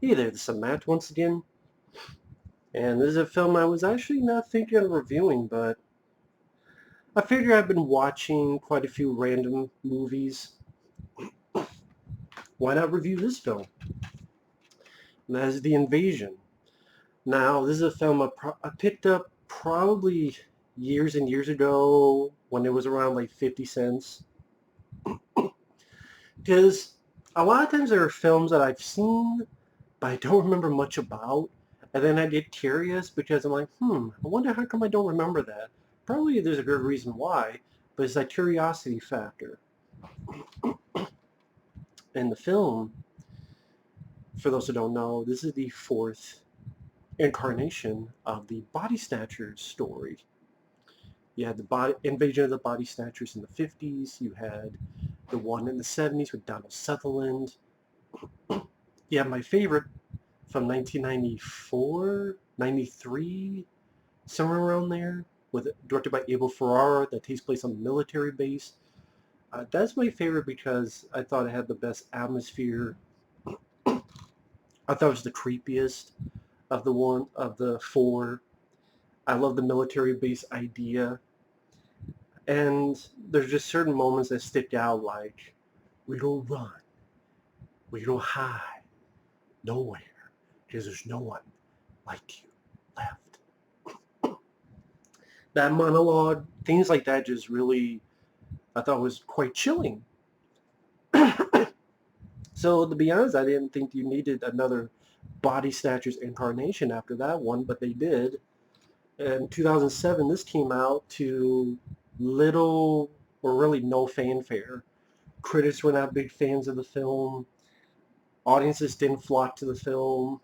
Hey there, this is Matt once again, and this is a film I was actually not thinking of reviewing, but I figure I've been watching quite a few random movies. Why not review this film? And that is The Invasion. Now, this is a film I picked up probably years and years ago when it was around like 50 cents. Because a lot of times there are films that I've seen, but I don't remember much about. And then I get curious because I'm like, I wonder how come I don't remember that. Probably there's a good reason why, but it's that curiosity factor. In the film, for those who don't know, this is the fourth incarnation of the Body Snatchers story. You had the invasion of the Body Snatchers in the 50s. You had the one in the 70s with Donald Sutherland. You have my favorite from 1994, 93, somewhere around there, directed by Abel Ferrara, that takes place on a military base. That's my favorite because I thought it had the best atmosphere. I thought it was the creepiest of the four. I love the military base idea, and there's just certain moments that stick out, like we don't run, we don't hide, nowhere, because there's no one like you left. That monologue, things like that, just really I thought was quite chilling. So to be honest, I didn't think you needed another Body Snatchers incarnation after that one, but they did. In 2007, this came out to little or really no fanfare. Critics were not big fans of the film. Audiences didn't flock to the film.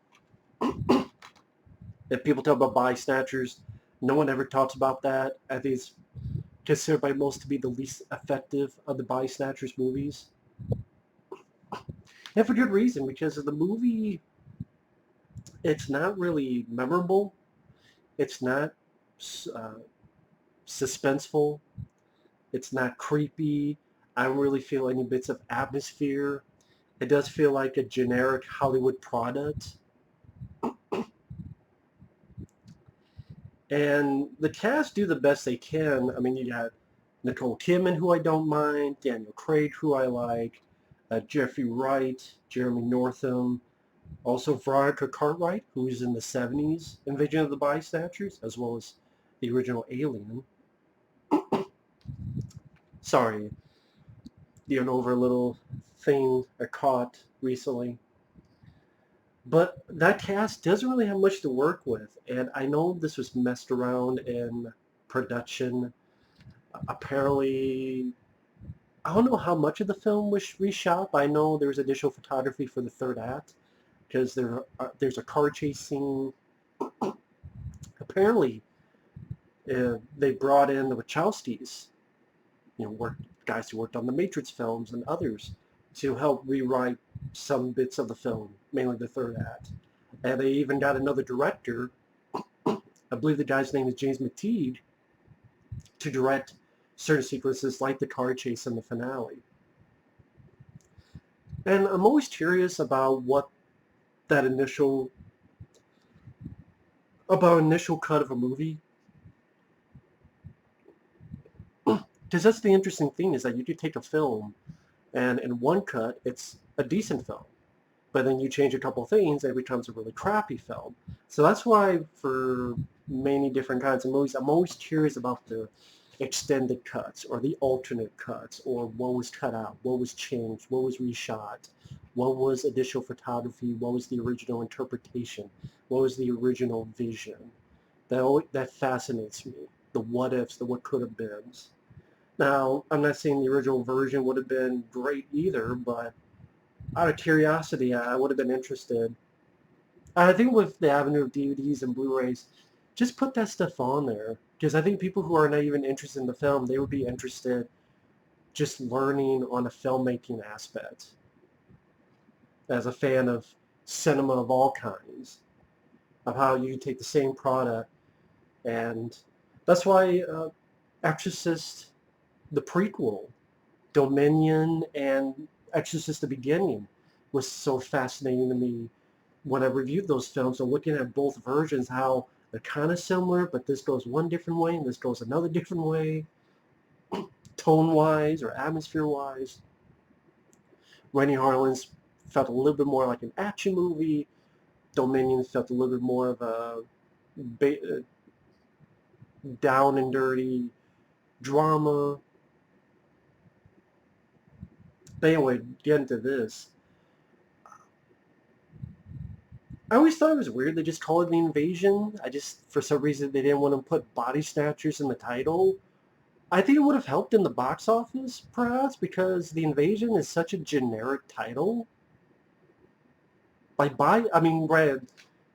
If people talk about Body Snatchers, no one ever talks about that. I think it's considered by most to be the least effective of the Body Snatchers movies. And for good reason, because of the movie, it's not really memorable. It's not uh, suspenseful. It's not creepy. I don't really feel any bits of atmosphere. It does feel like a generic Hollywood product. And the cast do the best they can. I mean, you got Nicole Kidman, who I don't mind, Daniel Craig, who I like, Jeffrey Wright, Jeremy Northam, also Veronica Cartwright, who was in the 70s Invasion of the Body Snatchers, as well as the original Alien. Sorry, over a little thing I caught recently. But that cast doesn't really have much to work with, and I know this was messed around in production. Apparently, I don't know how much of the film was reshot, but I know there was additional photography for the third act because there's a car chase scene. Apparently, they brought in the Wachowskis, guys who worked on the Matrix films and others, to help rewrite some bits of the film, mainly the third act. And they even got another director, I believe the guy's name is James McTeigue, to direct certain sequences like the car chase in the finale. And I'm always curious about what that initial cut of a movie, because that's the interesting thing, is that you could take a film and in one cut it's a decent film, but then you change a couple things and it becomes a really crappy film. So that's why for many different kinds of movies, I'm always curious about the extended cuts or the alternate cuts, or what was cut out, what was changed, what was reshot, what was additional photography, what was the original interpretation, what was the original vision. That fascinates me. The what ifs, the what could have beens. Now, I'm not saying the original version would have been great either, but out of curiosity, I would have been interested. I think with the avenue of DVDs and Blu-rays, just put that stuff on there. Because I think people who are not even interested in the film, they would be interested just learning on a filmmaking aspect. As a fan of cinema of all kinds, of how you take the same product, and that's why Exorcist, the prequel, Dominion, and Exorcist the Beginning was so fascinating to me, when I reviewed those films and looking at both versions, how they're kind of similar, but this goes one different way and this goes another different way, tone-wise or atmosphere-wise. Rennie Harlan's felt a little bit more like an action movie. Dominion felt a little bit more of a down and dirty drama. But anyway, get into this. I always thought it was weird they just called it The Invasion. For some reason, they didn't want to put Body Snatchers in the title. I think it would have helped in the box office, perhaps, because The Invasion is such a generic title. I mean, right,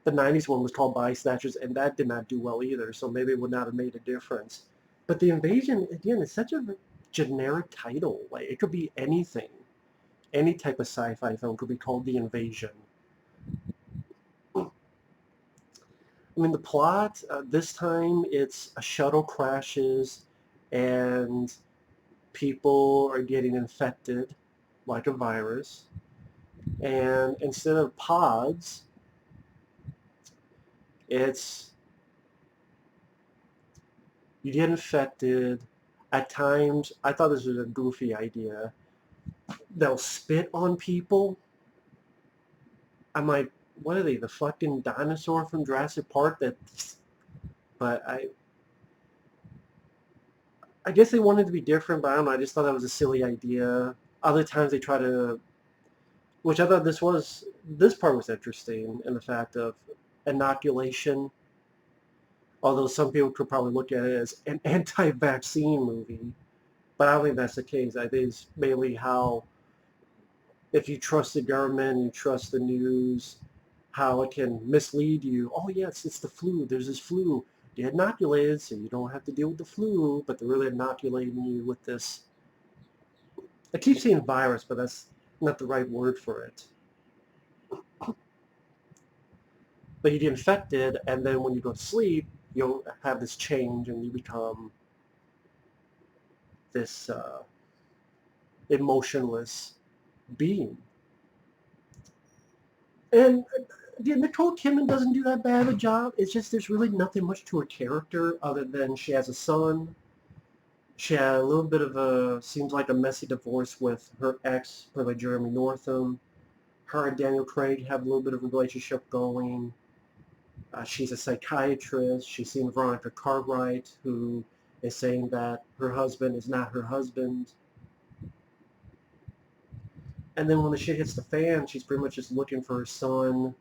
the 90s one was called Body Snatchers, and that did not do well either, so maybe it would not have made a difference. But The Invasion, again, is such a generic title. Like, it could be anything. Any type of sci-fi film could be called The Invasion. I mean, the plot, this time it's a shuttle crashes and people are getting infected like a virus. And instead of pods, it's you get infected. At times, I thought this was a goofy idea. They'll spit on people. I'm like, what are they, the fucking dinosaur from Jurassic Park? But I guess they wanted to be different, but I don't know. I just thought that was a silly idea. Other times they try to, which I thought this part was interesting in the fact of inoculation. Although some people could probably look at it as an anti-vaccine movie, but I don't think that's the case. I think it's mainly how if you trust the government, you trust the news, how it can mislead you. Oh yes, it's the flu. There's this flu. Get inoculated so you don't have to deal with the flu, but they're really inoculating you with this. I keep saying virus, but that's not the right word for it. But you get infected, and then when you go to sleep, you'll have this change, and you become this emotionless being. And Nicole Kidman doesn't do that bad of a job. It's just there's really nothing much to her character other than she has a son. She had a little bit of seems like a messy divorce with her ex, played by Jeremy Northam. Her and Daniel Craig have a little bit of a relationship going. She's a psychiatrist. She's seen Veronica Cartwright, who is saying that her husband is not her husband. And then when the shit hits the fan, she's pretty much just looking for her son.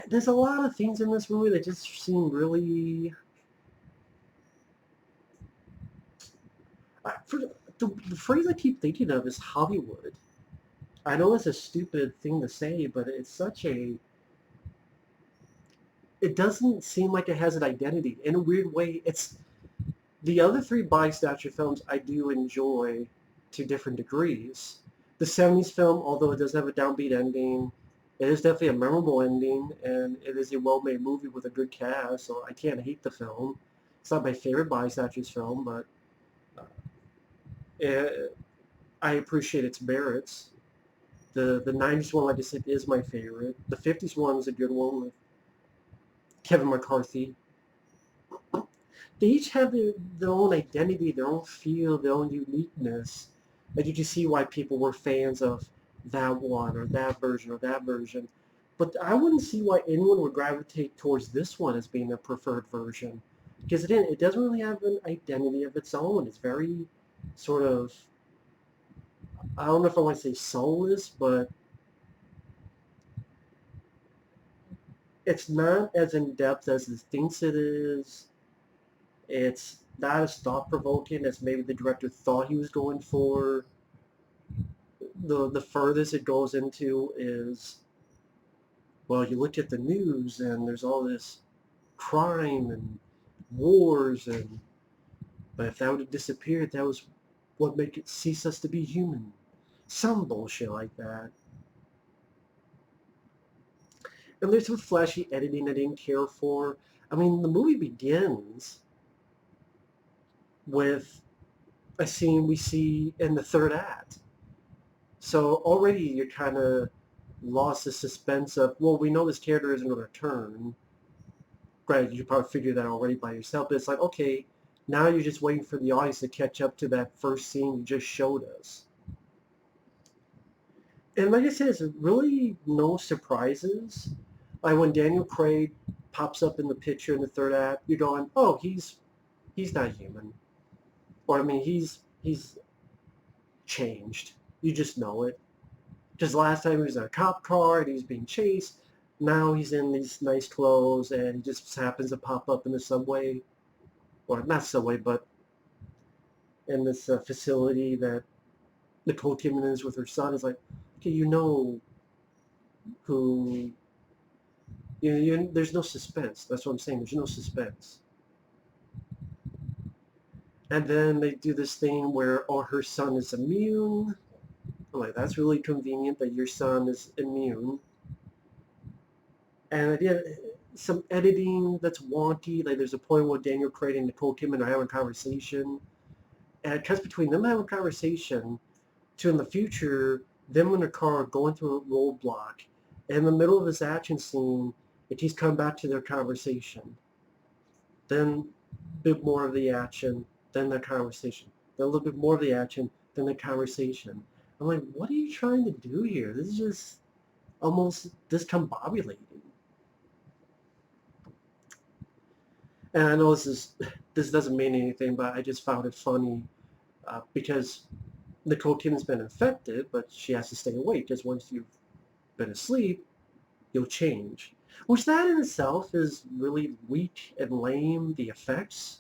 There's a lot of things in this movie that just seem really... the phrase I keep thinking of is Hollywood. I know it's a stupid thing to say, but it's such a... It doesn't seem like it has an identity. In a weird way, it's... The other three Body Snatcher films I do enjoy to different degrees. The 70s film, although it does have a downbeat ending, it is definitely a memorable ending, and it is a well-made movie with a good cast, so I can't hate the film. It's not my favorite Body Snatchers film, but I appreciate its merits. The 90s one, like I said, is my favorite. The 50s one is a good one with Kevin McCarthy. They each have their own identity, their own feel, their own uniqueness. And you can see why people were fans of that one or that version or that version. But I wouldn't see why anyone would gravitate towards this one as being their preferred version. Because again, it doesn't really have an identity of its own. It's very sort of, I don't know if I want to say soulless, but it's not as in-depth as it thinks it is. It's not as thought-provoking as maybe the director thought he was going for. The furthest it goes into is, well, you look at the news and there's all this crime and wars, but if that would have disappeared, that was what made it cease us to be human. Some bullshit like that. And there's some flashy editing I didn't care for. I mean, the movie begins with a scene we see in the third act. So already you're kind of lost the suspense of, well, we know this character isn't going to turn. Granted, you probably figured that already by yourself, but it's like, okay, now you're just waiting for the audience to catch up to that first scene you just showed us. And like I said, it's really no surprises. Like when Daniel Craig pops up in the picture in the third act, you're going, oh, he's not human. Or I mean, he's changed. You just know it. Because last time he was in a cop car and he was being chased. Now he's in these nice clothes and he just happens to pop up in the subway. Or not subway, but in this facility that Nicole Kidman is with her son. Is like, okay, you know who... there's no suspense. That's what I'm saying. There's no suspense. And then they do this thing where, oh, her son is immune. I'm like, that's really convenient that your son is immune. And I did some editing that's wonky. Like there's a point where Daniel Craig and Nicole Kidman are having a conversation. And it cuts between them having a conversation to in the future, them in a car going through a roadblock. And in the middle of this action scene, it keeps coming back to their conversation. Then a bit more of the action, then the conversation. Then a little bit more of the action, then the conversation. I'm like, what are you trying to do here? This is just almost discombobulating. And I know this doesn't mean anything, but I just found it funny because Nicole Kidman's been infected, but she has to stay awake because once you've been asleep, you'll change. Which that in itself is really weak and lame, the effects.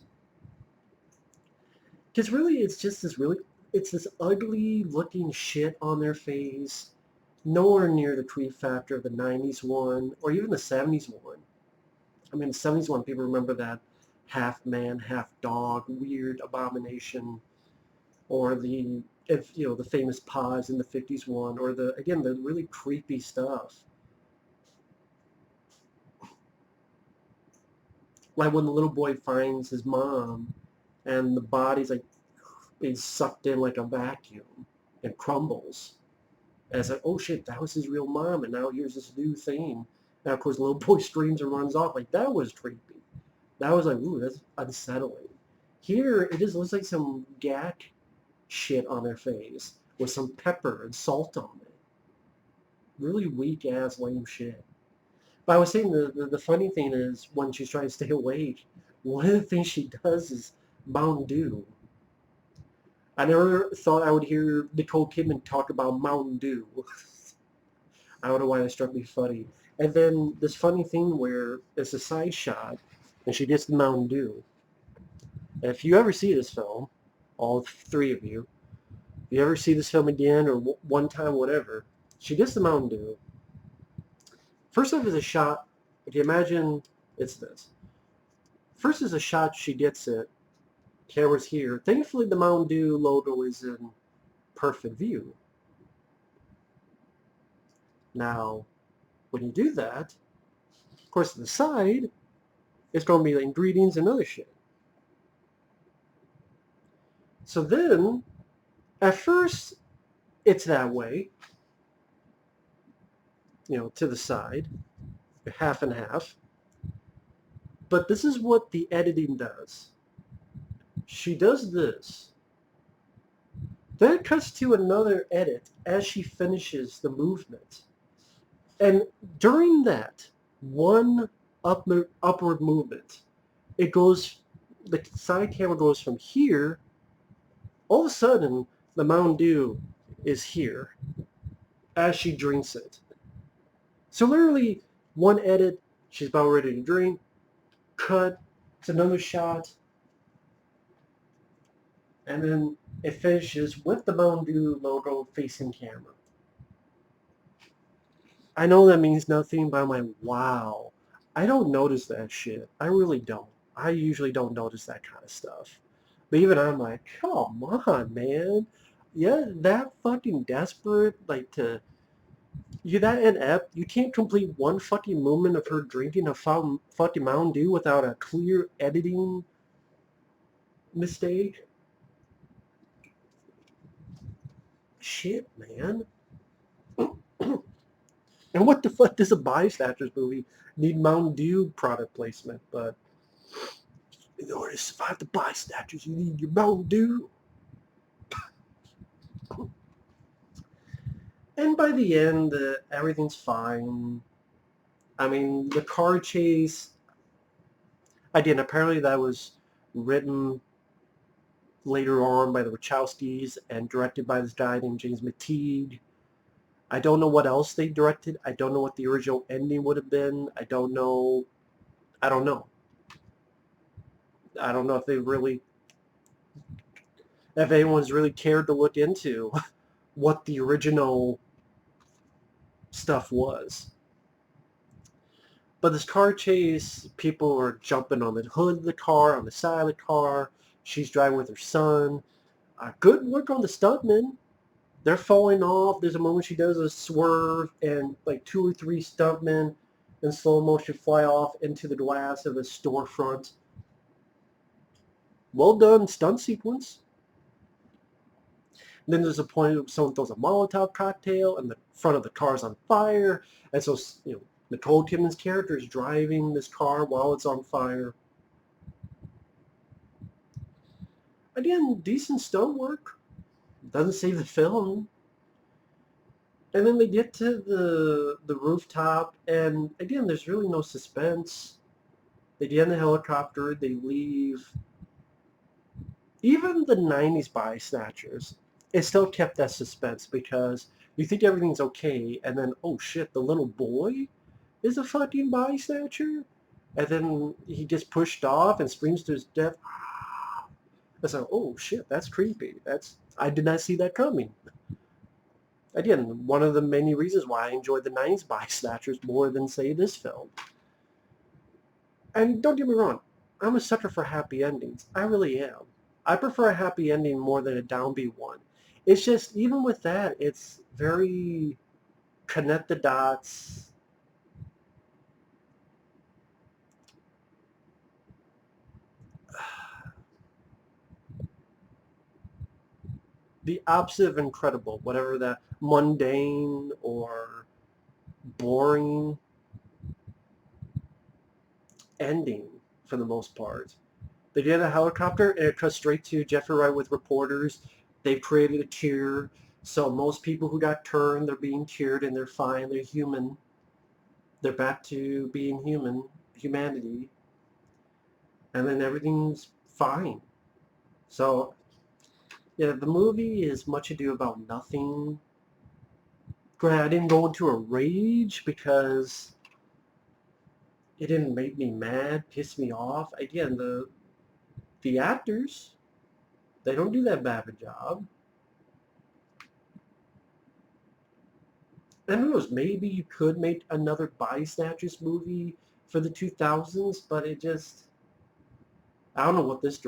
Because really it's just it's this ugly looking shit on their face. Nowhere near the creep factor of the 90s one, or even the 70s one. I mean, the 70s one, people remember that half man, half dog, weird abomination, or the famous pause in the 50s one, or the really creepy stuff. Like when the little boy finds his mom, and the body's like being sucked in like a vacuum and crumbles. And it's like, oh shit, that was his real mom, and now here's this new thing. And of course, the little boy screams and runs off. Like, that was creepy. That was like, ooh, that's unsettling. Here, it just looks like some gack shit on their face with some pepper and salt on it. Really weak ass lame shit. But I was saying the funny thing is when she's trying to stay awake, one of the things she does is Mountain Dew. I never thought I would hear Nicole Kidman talk about Mountain Dew. I don't know why that struck me funny. And then this funny thing where it's a side shot and she gets the Mountain Dew. And if you ever see this film, all three of you, if you ever see this film again or one time, whatever, she gets the Mountain Dew. First off is a shot. If you imagine, it's this. First is a shot, she gets it. Camera's here. Thankfully, the Mountain Dew logo is in perfect view. Now, when you do that, of course, to the side, it's going to be the ingredients and other shit. So then, at first, it's that way, to the side, half and half. But this is what the editing does. She does this. Then it cuts to another edit as she finishes the movement. And during that one upward movement, the side camera goes from here, all of a sudden, the Mountain Dew is here as she drinks it. So literally, one edit, she's about ready to drink, cut, it's another shot, and then it finishes with the Mountain Dew logo facing camera. I know that means nothing, but I'm like, wow. I don't notice that shit. I really don't. I usually don't notice that kind of stuff. But even I'm like, come on, man. Yeah, that fucking desperate, you're that inept. You can't complete one fucking movement of her drinking a fucking Mountain Dew without a clear editing mistake. Shit, man. And what the fuck does a Body Snatchers movie need Mountain Dew product placement? But in order to survive the Body Snatchers, you need your Mountain Dew. And by the end, everything's fine. I mean, the car chase, again, apparently that was written later on by the Wachowskis and directed by this guy named James McTeigue. I don't know what else they directed. I don't know what the original ending would have been. I don't know. I don't know. I don't know if they really, if anyone's really cared to look into what the original stuff was. But this car chase, people are jumping on the hood of the car, on the side of the car. She's driving with her son. Good work on the stuntmen. They're falling off. There's a moment she does a swerve and like 2 or 3 stuntmen in slow motion fly off into the glass of a storefront. Well done stunt sequence. And then there's a point where someone throws a Molotov cocktail and the front of the car's on fire. And so, Nicole Kidman's character is driving this car while it's on fire. Again, decent stunt work. Doesn't save the film. And then they get to the rooftop, and again, there's really no suspense. They get in the helicopter, they leave. Even the 90s Body Snatchers, it still kept that suspense because you think everything's okay, and then, oh shit, the little boy is a fucking Body Snatcher? And then he gets pushed off and screams to his death. It's like, oh shit, that's creepy. I did not see that coming. Again, one of the many reasons why I enjoyed the 90s Body Snatchers more than, say, this film. And don't get me wrong, I'm a sucker for happy endings. I really am. I prefer a happy ending more than a downbeat one. It's just, even with that, it's very connect the dots. The opposite of incredible, whatever that mundane or boring ending for the most part. They get a helicopter and it cuts straight to Jeffrey Wright with reporters. They've created a cure. So most people who got turned, they're being cured and they're fine. They're human. They're back to being human, humanity. And then everything's fine. So, yeah, the movie is Much Ado About Nothing. Granted, I didn't go into a rage because it didn't make me mad, piss me off. Again, the actors, they don't do that bad of a job. And who knows, maybe you could make another Body Snatchers movie for the 2000s, but it just, I don't know what this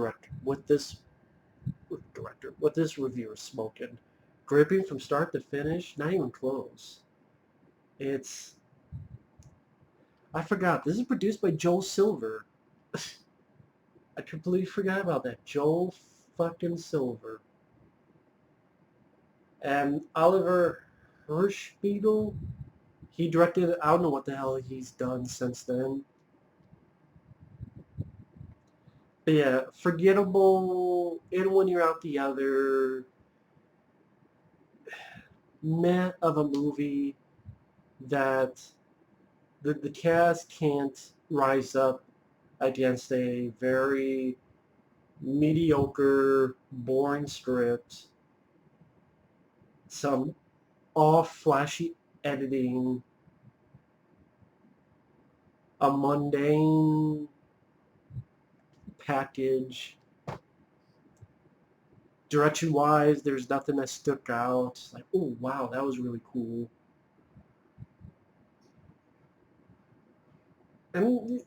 reviewer is smoking. Gripping from start to finish, not even close. It's, I forgot, this is produced by Joel Silver. I completely forgot about that. Joel fucking Silver. And Oliver Hirschbiegel, he directed, I don't know what the hell he's done since then. But yeah, forgettable, in one ear out the other, meh of a movie that the cast can't rise up against a very mediocre, boring script, some off flashy editing, a mundane package. Direction wise, there's nothing that stuck out. It's like, oh wow, that was really cool. And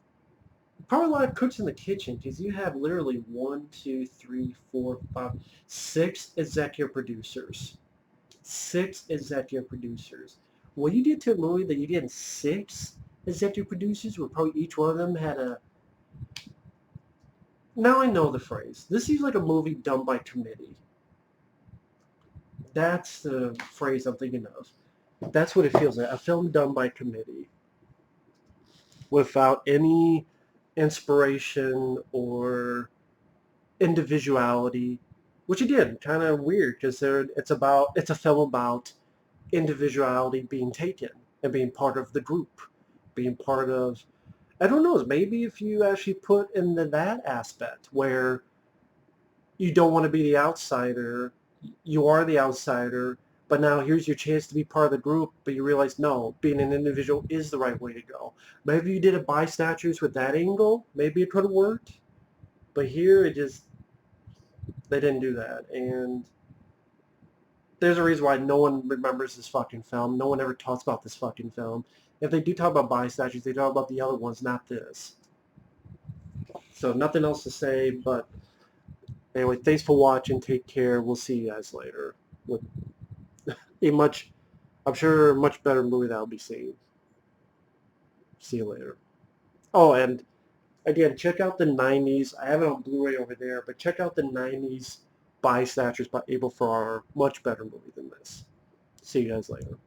probably a lot of cooks in the kitchen because you have literally 6 executive producers. 6 executive producers. What you did to a movie that you did in 6 executive producers, where probably each one of them had a. Now I know the phrase. This seems like a movie done by committee. That's the phrase I'm thinking of. That's what it feels like. A film done by committee without any inspiration or individuality, which again, kind of weird because it's a film about individuality being taken and being part of the group, being part of, I don't know, maybe if you actually put into that aspect where you don't want to be the outsider, you are the outsider, but now here's your chance to be part of the group, but you realize no, being an individual is the right way to go. Maybe you did a Body Snatchers with that angle, maybe it could have worked, but here it just, they didn't do that, and there's a reason why no one remembers this fucking film. No one ever talks about this fucking film. If they do talk about Body Snatchers, they talk about the other ones, not this. So nothing else to say, but anyway, thanks for watching. Take care. We'll see you guys later with a much, I'm sure, much better movie that I'll be seeing. See you later. Oh, and again, check out the 90s. I have it on Blu-ray over there, but check out the 90s Body Snatchers by Abel Ferrara. Much better movie than this. See you guys later.